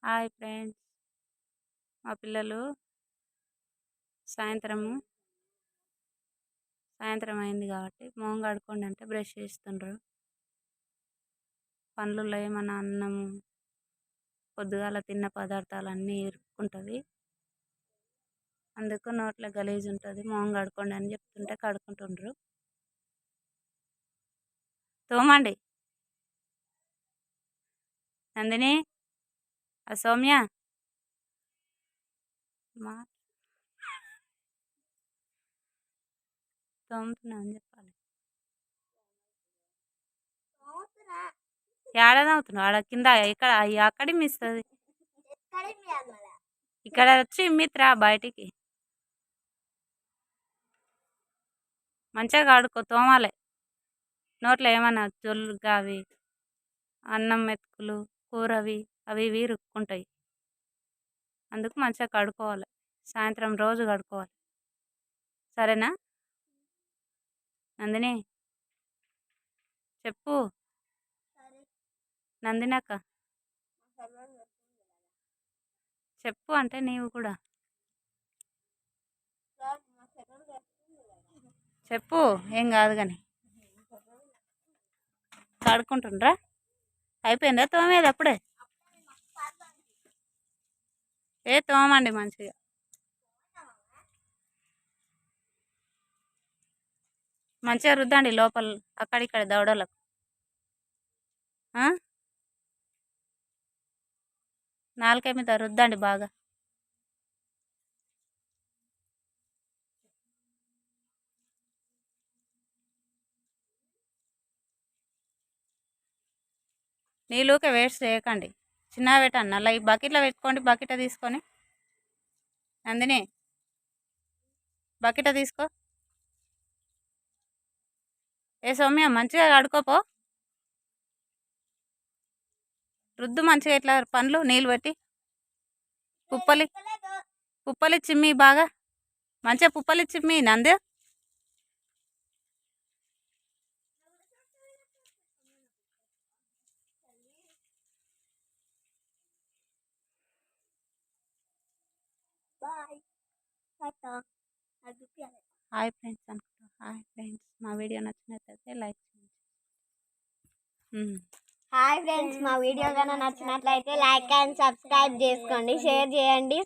Hi friends, మా పిల్లలు సాయంత్రం అయింది కాబట్టి మొహం కడుక్కోండి అంటే బ్రష్ చేస్తుండ్రు. పండ్లలో ఏమన్నా అన్నం పొద్దుగాల తిన్న పదార్థాలు అన్నీ ఇరుక్కుంటుంది, అందుకు నోట్లో గలీజ్ ఉంటుంది. మొహం కడుక్కోండి అని చెప్తుంటే కడుక్కుంటుండ్రు. తోమండి నందిని, సౌమ్య మా తోముతున్నా అని చెప్పాలి. ఏడాది అవుతున్నావు ఆడ కింద ఇక్కడ అక్కడి మిస్తుంది, ఇక్కడ వచ్చి ఇమ్మిత్రా బయటికి. మంచిగా కడుక్కో, తోమాలి. నోట్లో ఏమన్నా జొల్లుగా అవి అన్నం మెతుకులు కూరవి అవి ఇవి ఇరుక్కుంటాయి, అందుకు మంచిగా కడుక్కోవాలి. సాయంత్రం రోజు కడుక్కోవాలి, సరేనా? నందిని చెప్పు. నందినక్క చెప్పు అంటే నీవు కూడా చెప్పు, ఏం కాదు కానీ. కడుక్కుంటుండ్రా? అయిపోయిందా తోమేది? అప్పుడే తోమండి మంచిగా. మంచిగా రుద్దండి లోపల అక్కడిక్కడ దవడలకు. నాలుక మీద రుద్దండి బాగా. నీళ్ళుకే వేస్ట్ చేయకండి, చిన్నగా పెట్టండి. అలా ఈ బకెట్లో పెట్టుకోండి, బకెట్ తీసుకొని. నందిని బకెట్ తీసుకో. సౌమ్య మంచిగా కడుకోపో, రుద్దు మంచిగా. ఇట్లా పండ్లు నీళ్ళు పెట్టి పుప్పలి చిమ్మి బాగా మంచిగా పుప్పలి చిమ్మి. నందే హాయ్ ఫ్రెండ్స్ అనుకుంటా. హాయ్ ఫ్రెండ్స్, మా వీడియో నచ్చినట్లయితే లైక్ చేయండి. హాయ్ ఫ్రెండ్స్, మా వీడియో కనుక నచ్చినట్లయితే లైక్ అండ్ సబ్స్క్రైబ్ చేసుకోండి, షేర్ చేయండి.